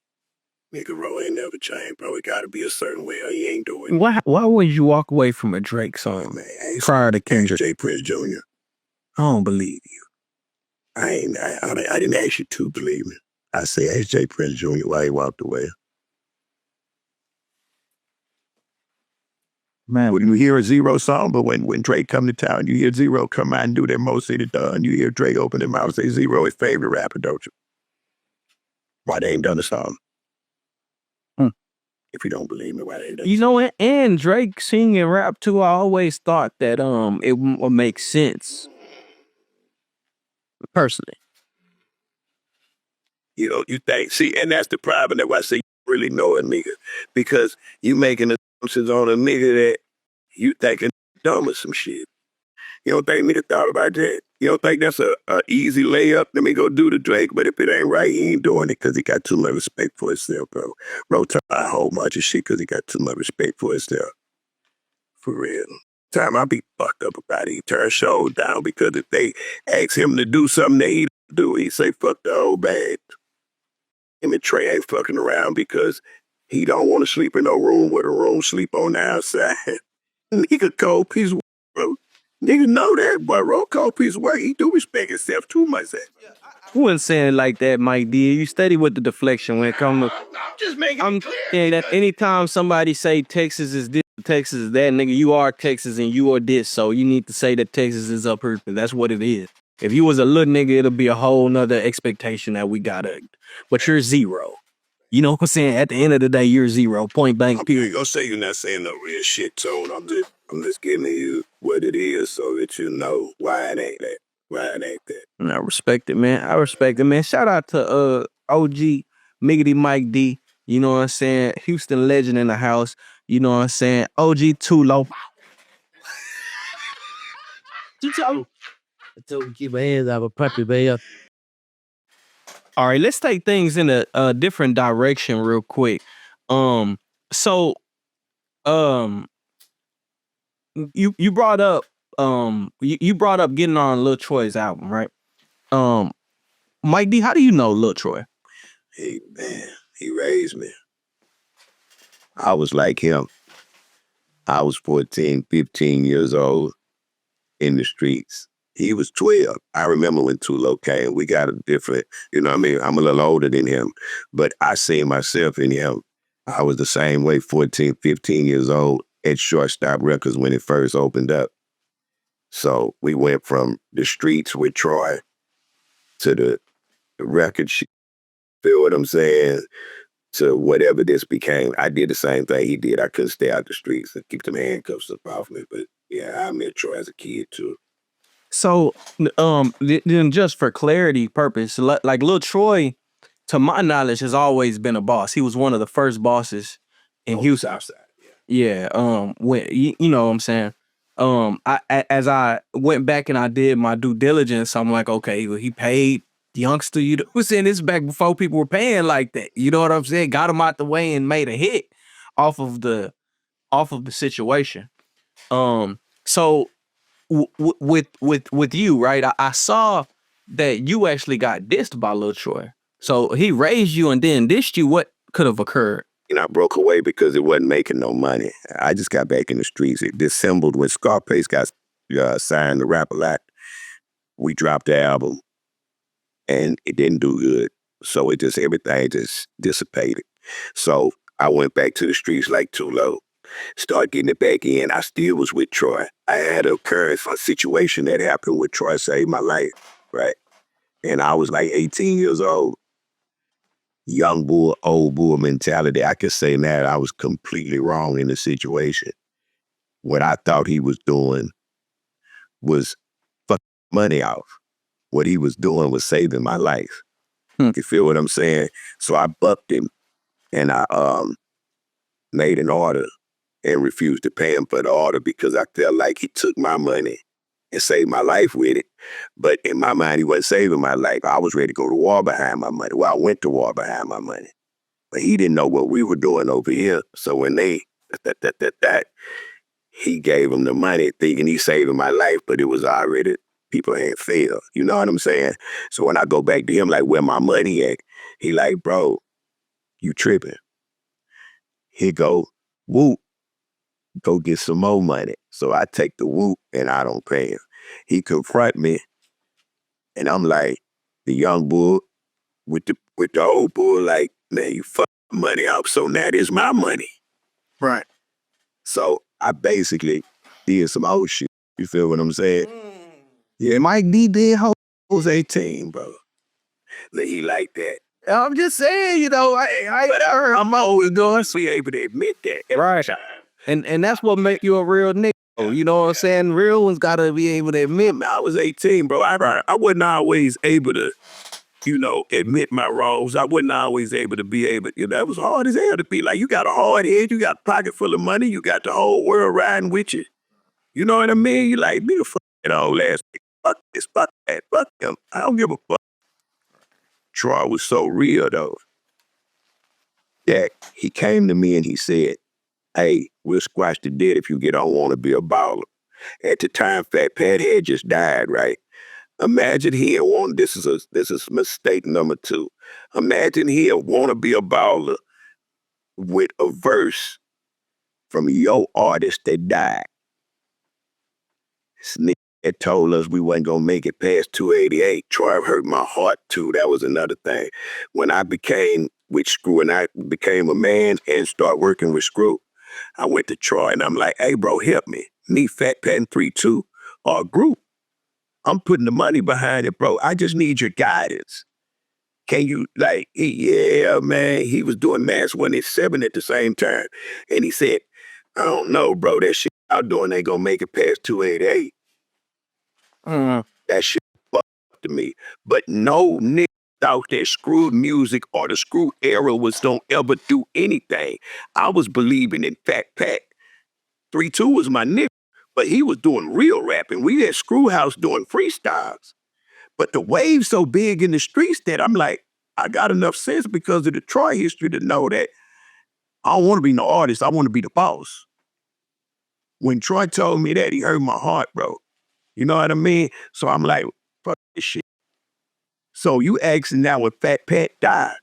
Speaker 3: Nigga, bro, ain't never changed, bro. It gotta be a certain way or he ain't doing it.
Speaker 2: Why would you walk away from a Drake song,
Speaker 3: man,
Speaker 2: prior to Kendrick?
Speaker 3: J. Prince Jr.
Speaker 2: I don't believe you.
Speaker 3: I didn't ask you to believe me. I say, ask J. Prince Jr. why he walked away. Man, when you hear a Zero song, but when Drake come to town, you hear Zero come out and do their most city done. You hear Drake open his mouth and say Zero his favorite rapper, don't you? Why they ain't done a song? If you don't believe me, why they ain't done?
Speaker 2: You know what? And Drake sing and rap too. I always thought that it would make sense. Personally.
Speaker 3: You think, see, and that's the problem. That's why I say you really know a nigga. Because you making assumptions on a nigga that you thinking dumb or some shit. You don't think nigga thought about that? You don't think that's a easy layup? Let me go do the Drake, but if it ain't right, he ain't doing it because he got too much respect for himself, bro. Bro, turn a whole bunch of shit because he got too much respect for himself. For real. Time I be fucked up about it. He turn shows down because if they ask him to do something that he don't do, he say, fuck the whole band. Him and Trey ain't fucking around because he don't want to sleep in no room where the room sleep on the outside. Nigga cold piece of work, bro. Niggas know that, but roll call piece of work. He do respect himself too much.
Speaker 2: I wasn't saying it like that, Mike D. You steady with the deflection when it comes to.
Speaker 3: I'm just making
Speaker 2: I'm
Speaker 3: it clear.
Speaker 2: saying that anytime somebody say Texas is this, Texas is that, nigga, you are Texas and you are this, so you need to say that Texas is up here. That's what it is. If you was a little nigga, it'll be a whole nother expectation that we gotta. But you're zero. You know what I'm saying? At the end of the day, you're zero. Point blank.
Speaker 3: You ain't gonna say you're not saying no real shit, Tone. I'm just giving you what it is so that you know why it ain't that. Why it ain't that.
Speaker 2: And I respect it, man. I respect it, man. Shout out to OG Miggity Mike D. You know what I'm saying? Houston legend in the house. You know what I'm saying? OG Too Low.
Speaker 4: I told you keep my hands out of puppy, man.
Speaker 2: All right, let's take things in a different direction real quick. So you brought up you brought up getting on Lil Troy's album, right? Mike D, how do you know Lil Troy?
Speaker 3: Hey man, he raised me. I was like him. I was 14, 15 years old in the streets. He was 12. I remember when Tulo came. We got a different, you know what I mean? I'm a little older than him, but I see myself in him. I was the same way, 14, 15 years old at Shortstop Records when it first opened up. So we went from the streets with Troy to the record shit, feel what I'm saying, to whatever this became. I did the same thing he did. I couldn't stay out the streets and keep them handcuffs up off me. But yeah, I met Troy as a kid too.
Speaker 2: So then just for clarity purpose, like Lil Troy, to my knowledge, has always been a boss. He was one of the first bosses in Houston.
Speaker 3: Southside,
Speaker 2: yeah. When you know what I'm saying. As I went back and I did my due diligence, I'm like, okay, well, he paid the youngster. You know, was saying this back before people were paying like that. You know what I'm saying? Got him out the way and made a hit off of the situation. So with you, right? I saw that you actually got dissed by Lil Troy. So he raised you and then dissed you. What could have occurred?
Speaker 3: You know, I broke away because it wasn't making no money. I just got back in the streets. It dissembled when Scarface got signed to Rap a Lot. We dropped the album, and it didn't do good. So everything just dissipated. So I went back to the streets like Tulo, started getting it back in. I still was with Troy. I had a occurrence, a situation that happened with Troy saved my life, right? And I was like 18 years old. Young bull, old bull mentality. I could say that I was completely wrong in the situation. What I thought he was doing was fucking money off. What he was doing was saving my life. You feel what I'm saying? So I bucked him and I made an order and refused to pay him for the order because I felt like he took my money and saved my life with it. But in my mind, he wasn't saving my life. I was ready to go to war behind my money. Well, I went to war behind my money. But he didn't know what we were doing over here. So when he gave him the money thinking he saving my life, but it was already, people ain't failed. You know what I'm saying? So when I go back to him, like, where my money at? He like, bro, you tripping. He go, whoop, go get some more money. So I take the whoop and I don't pay him. He confront me and I'm like, the young bull with the old bull, like, man, you fuck money up, so that is my money.
Speaker 2: Right.
Speaker 3: So I basically did some old shit. You feel what I'm saying? Yeah, Mike D did I was 18, bro. He like that.
Speaker 2: I'm just saying, you know,
Speaker 3: I'm always doing so you're able to admit that.
Speaker 2: Right. And that's what make you a real nigga. You know what I'm saying? Real ones gotta be able to admit.
Speaker 3: I was 18, bro. I wasn't always able to, you know, admit my wrongs. I wasn't always able to be able, you know, that was hard as hell to be like, you got a hard head, you got a pocket full of money, you got the whole world riding with you. You know what I mean? You like, be the fuck old ass. Fuck this, fuck that, fuck him. I don't give a fuck. Troy was so real though. That he came to me and he said, hey, we'll squash the debt if you don't want to be a baller. At the time, Fat Pat had just died, right? Imagine he had wanted, this is mistake number 2. Imagine he had want to be a baller with a verse from your artist that died. This nigga had told us we wasn't gonna make it past 288. Troy hurt my heart too. That was another thing. When I became with Screw and I became a man and start working with Screw, I went to Troy and I'm like, hey bro, help me. Me, Fat Pat, and 3-2 are a group. I'm putting the money behind it, bro. I just need your guidance. Can you, like, yeah, man, he was doing Mass 187 at the same time. And he said, I don't know, bro, that shit y'all doing ain't gonna make it past 288. That shit fucked to me. But no nigga thought that Screw music or the Screw era was gonna ever do anything. I was believing in Fat Pat. 3-2 was my nigga, but he was doing real rapping. We at Screw House doing freestyles. But the wave's so big in the streets that I'm like, I got enough sense because of the Troy history to know that I don't want to be no artist. I want to be the boss. When Troy told me that, he hurt my heart, bro. You know what I mean? So I'm like, fuck this shit. So you asking now when Fat Pat died.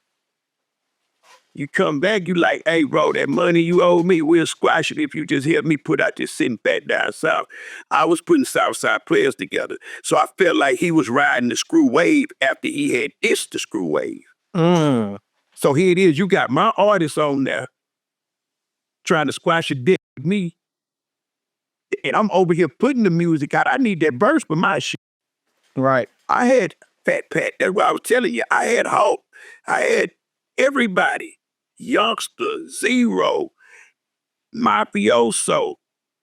Speaker 3: You come back, you like, hey, bro, that money you owe me, we'll squash it if you just help me put out this sitting back down south. I was putting Southside players together. So I felt like he was riding the Screw wave after he had dissed the Screw wave. So here it is, you got my artists on there trying to squash a dick with me. And I'm over here putting the music out. I need that verse for my shit.
Speaker 2: Right.
Speaker 3: I had Fat Pat, that's what I was telling you. I had Hulk. I had everybody. Youngster, Zero, Mafioso.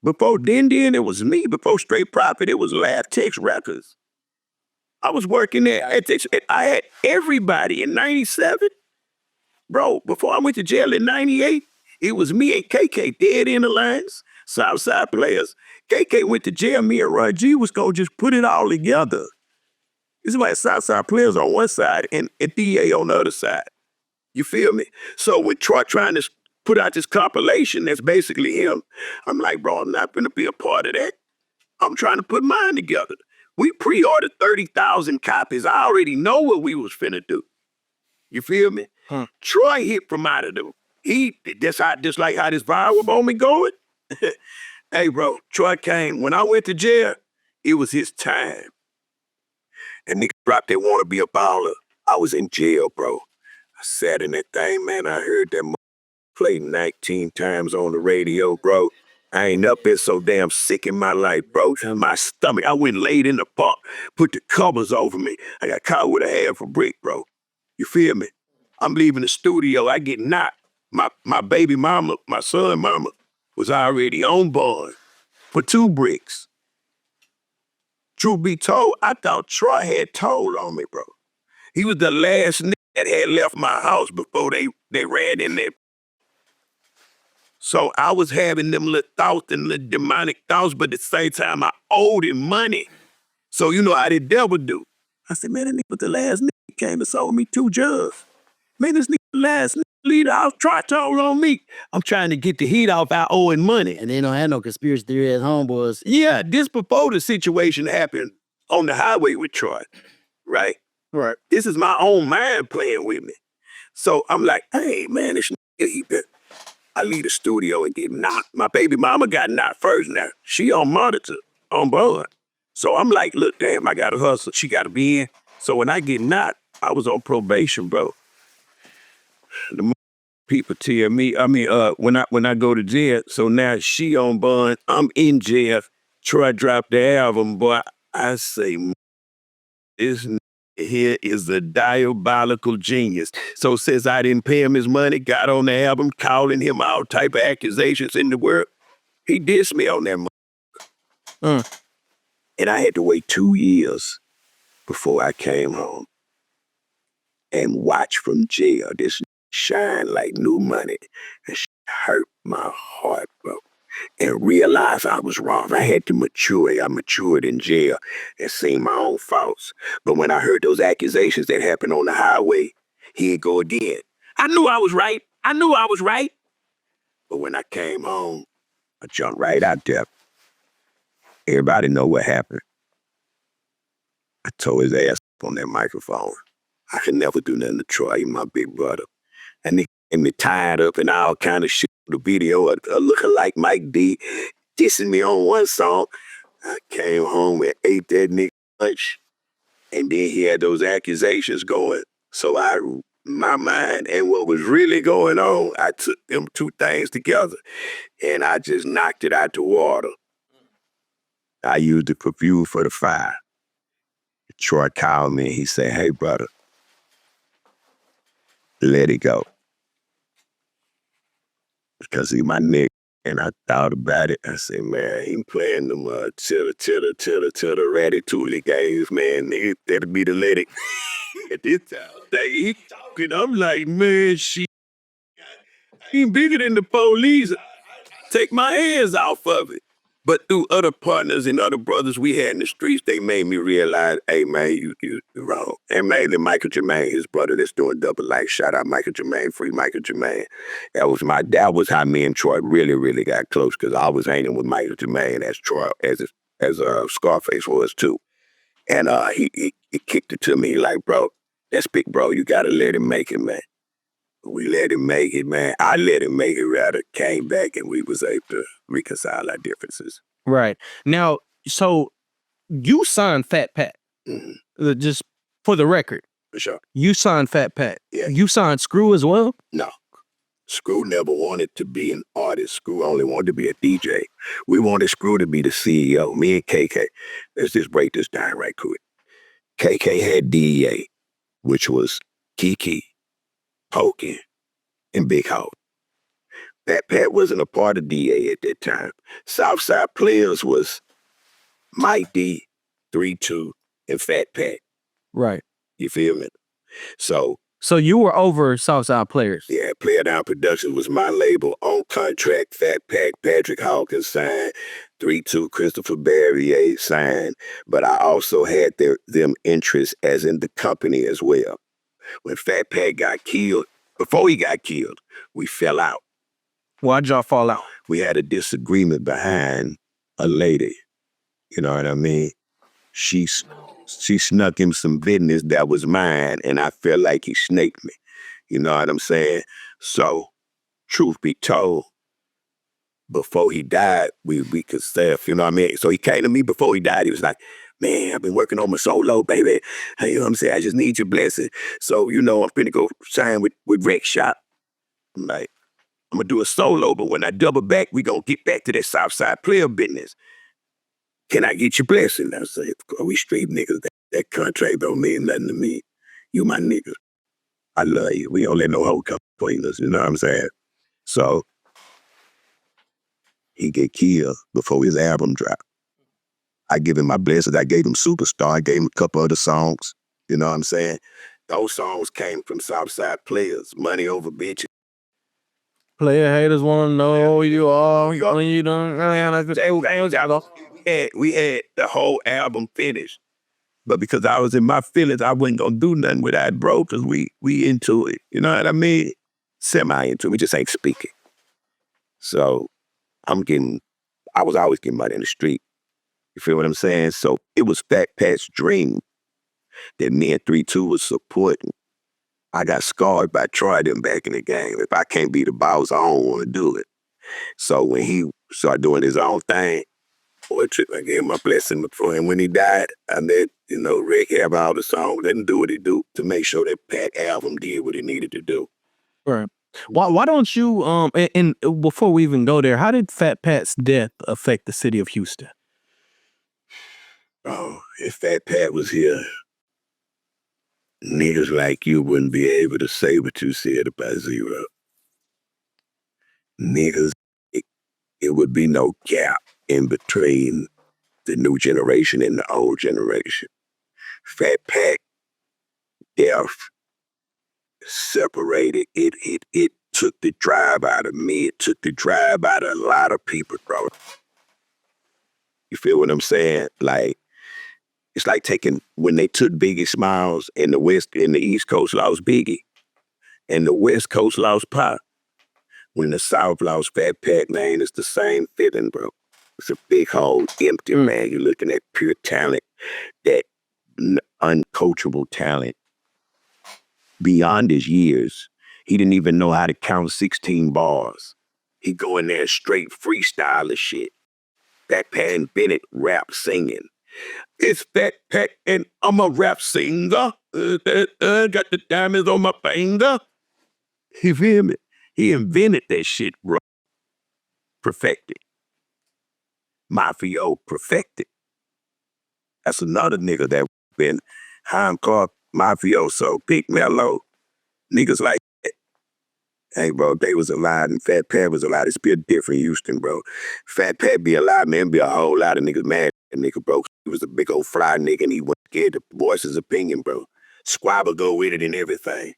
Speaker 3: Before then, it was me. Before Straight Profit, it was Latex Records. I was working there. I had everybody in 97. Bro, before I went to jail in 98, it was me and KK, dead in the lines, Southside players. KK went to jail, me and Run G was going to just put it all together. This is why Southside players on one side and DA on the other side. You feel me? So with Troy trying to put out this compilation that's basically him, I'm like, bro, I'm not going to be a part of that. I'm trying to put mine together. We pre-ordered 30,000 copies. I already know what we was finna do. You feel me? Troy hit from out of the, just like how this viral moment going. Hey, bro, Troy came. When I went to jail, it was his time. And niggas dropped they want to be a baller. I was in jail, bro. I sat in that thing, man. I heard that play 19 times on the radio, bro. I ain't up been so damn sick in my life, bro. My stomach, I went laid in the park, put the covers over me. I got caught with a half a brick, bro. You feel me? I'm leaving the studio, I get knocked. My baby mama, my son mama, was already on board for 2 bricks. Truth be told, I thought Troy had told on me, bro. He was the last nigga that had left my house before they ran in there. So I was having them little thoughts and little demonic thoughts, but at the same time, I owed him money. So you know how the devil do. I said, man, that nigga was the last nigga came and sold me 2 jugs. Man, this nigga the last nigga leader, I was trying to told on me. I'm trying to get the heat off out owing money.
Speaker 4: And they don't have no conspiracy theory as homeboys.
Speaker 3: Yeah, this before the situation happened on the highway with Troy, right?
Speaker 2: Right.
Speaker 3: This is my own mind playing with me. So I'm like, hey, man, this nigga, I leave the studio and get knocked. My baby mama got knocked first now. She on monitor, on board. So I'm like, look, damn, I gotta hustle. She gotta be in. So when I get knocked, I was on probation, bro. The people tell me, when I go to jail, so now she on bond, I'm in jail. Troy dropped the album, boy. I say, this here is a diabolical genius. So since I didn't pay him his money, got on the album, calling him all type of accusations in the world, he dissed me on that money. And I had to wait 2 years before I came home and watch from jail this shine like new money. And shit hurt my heart, bro. And realized I was wrong. I had to mature. I matured in jail and seen my own faults. But when I heard those accusations that happened on the highway, he'd go again. I knew I was right. I knew I was right. But when I came home, I jumped right out there. Everybody know what happened. I tore his ass up on that microphone. I could never do nothing to Troy, he my big brother. And they had me tied up and all kind of shit. The video, looking like Mike D, dissing me on one song. I came home and ate that nigga lunch, and then he had those accusations going. So my mind and what was really going on, I took them two things together, and I just knocked it out the water. I used it for fuel for the fire. Troy called me, he said, hey, brother, let it go. Because he my nigga. And I thought about it. I said, man, he playing them chitter, ratatouille games, man. That'll be the let it. At this time, he talking. I'm like, man, shit. He bigger than the police. Take my hands off of it. But through other partners and other brothers we had in the streets, they made me realize, hey, man, you're wrong. And mainly Michael Jermaine, his brother that's doing double life. Shout out Michael Jermaine, free Michael Jermaine. That was how me and Troy really, really got close, because I was hanging with Michael Jermaine as Troy, as Scarface was too. And he kicked it to me like, bro, that's big, bro. You got to let him make it, man. We let him make it, man. I let him make it, rather came back and we was able to reconcile our differences.
Speaker 2: Right. Now, so you signed Fat Pat. Just for the record.
Speaker 3: For sure.
Speaker 2: You signed Fat Pat.
Speaker 3: Yeah.
Speaker 2: You signed Screw as well?
Speaker 3: No. Screw never wanted to be an artist. Screw only wanted to be a DJ. We wanted Screw to be the CEO, me and KK. Let's just break this down right quick. KK had DEA, which was Kiki, Pokin, and Big Ho. Fat Pat wasn't a part of DA at that time. Southside Players was Mike D, 3-2, and Fat Pat.
Speaker 2: Right.
Speaker 3: You feel me? So
Speaker 2: you were over Southside Players?
Speaker 3: Yeah, Player Down Productions was my label. On contract, Fat Pat, Patrick Hawkins signed. 3-2, Christopher Barrier signed. But I also had them interests as in the company as well. When Fat Pat got killed, before he got killed, we fell out.
Speaker 2: Why'd y'all fall out?
Speaker 3: We had a disagreement behind a lady. You know what I mean? She snuck him some business that was mine, and I felt like he snaked me. You know what I'm saying? So, truth be told, before he died, we could self, you know what I mean? So he came to me before he died. He was like, man, I've been working on my solo, baby. You know what I'm saying? I just need your blessing. So, you know, I'm finna go sign with Rex Shop. I'm like, I'm gonna do a solo, but when I double back, we gonna get back to that Southside Player business. Can I get your blessing? I said, we street niggas. That contract don't mean nothing to me. You my nigga. I love you. We don't let no hoe come between us, you know what I'm saying? So, he get killed before his album dropped. I give him my blessings. I gave him Superstar. I gave him a couple other songs, you know what I'm saying? Those songs came from Southside Players, Money Over Bitches.
Speaker 2: Player haters want to know who you are when you don't.
Speaker 3: We had the whole album finished. But because I was in my feelings, I wasn't going to do nothing without bro, because we into it. You know what I mean? Semi-into it. We just ain't speaking. So I was always getting money in the street. You feel what I'm saying? So it was Fat Pat's dream that me and 3-2 was supporting. I got scarred by Troy them back in the game. If I can't be the boss, I don't want to do it. So when he started doing his own thing, I gave him my blessing before him. When he died, I let, Rick have all the songs, let him do what he do to make sure that Pat album did what he needed to do.
Speaker 2: Right. Why don't you, and before we even go there, how did Fat Pat's death affect the city of Houston?
Speaker 3: Oh, if Fat Pat was here, niggas like you wouldn't be able to say what you said about Zero. Niggas, it would be no gap in between the new generation and the old generation. Fat Pat death separated. It took the drive out of me. It took the drive out of a lot of people, bro. You feel what I'm saying? Like, it's like when they took Biggie Smiles in the East Coast lost Biggie, and the West Coast lost Pop. When the South lost Fat Pat, man, it's the same feeling, bro. It's a big hole, empty, man. You're looking at pure talent, that uncoachable talent. Beyond his years, he didn't even know how to count 16 bars. He go in there straight freestyle of shit. Fat Pat invented rap singing. It's Fat Pat and I'm a rap singer. Got the diamonds on my finger. You feel me? He invented that shit, bro. Perfected. Mafio perfected. That's another nigga that been called mafioso, Big Mello. Niggas like that. Hey, bro, they was alive and Fat Pat was alive. It's been different Houston, bro. Fat Pat be alive, man, be a whole lot of niggas mad at that nigga, bro. He was a big old fly nigga and he wasn't scared to voice his opinion, bro. Squabble go with it and everything.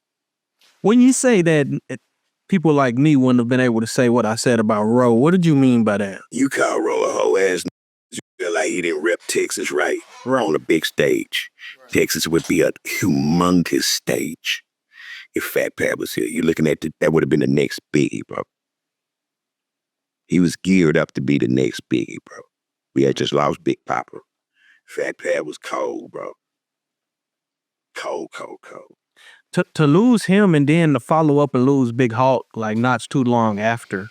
Speaker 2: When you say that people like me wouldn't have been able to say what I said about Ro, what did you mean by that?
Speaker 3: You call Ro a whole ass nigga. You feel like he didn't rep Texas right on a big stage. Texas would be a humongous stage. If Fat Pat was here, you're looking at that would have been the next Biggie, bro. He was geared up to be the next Biggie, bro. We had just lost Big Papa. Fat Pat was cold, bro. Cold.
Speaker 2: To lose him and then to follow up and lose Big Hawk like not too long after.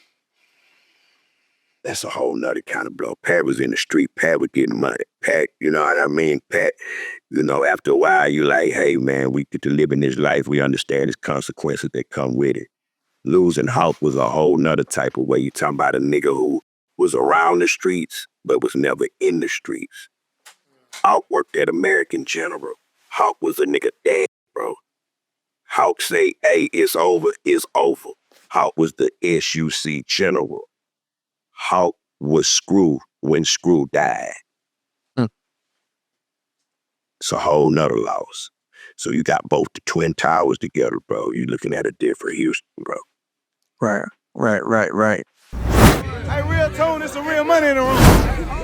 Speaker 3: That's a whole nother kind of blow. Pat was in the street. Pat was getting money. Pat, you know what I mean? Pat, you know, after a while, you're like, hey, man, we get to live in this life. We understand its consequences that come with it. Losing Hawk was a whole nother type of way. You're talking about a nigga who was around the streets, but was never in the streets. Hawk worked at American General. Hawk was a nigga dad, bro. Hawk say, hey, it's over, it's over. Hawk was the SUC general. Hawk was Screw when Screw died. It's a whole nother loss. So you got both the Twin Towers together, bro. You're looking at a different Houston, bro.
Speaker 2: Right.
Speaker 1: Hey, RealToon, it's some real money in the room.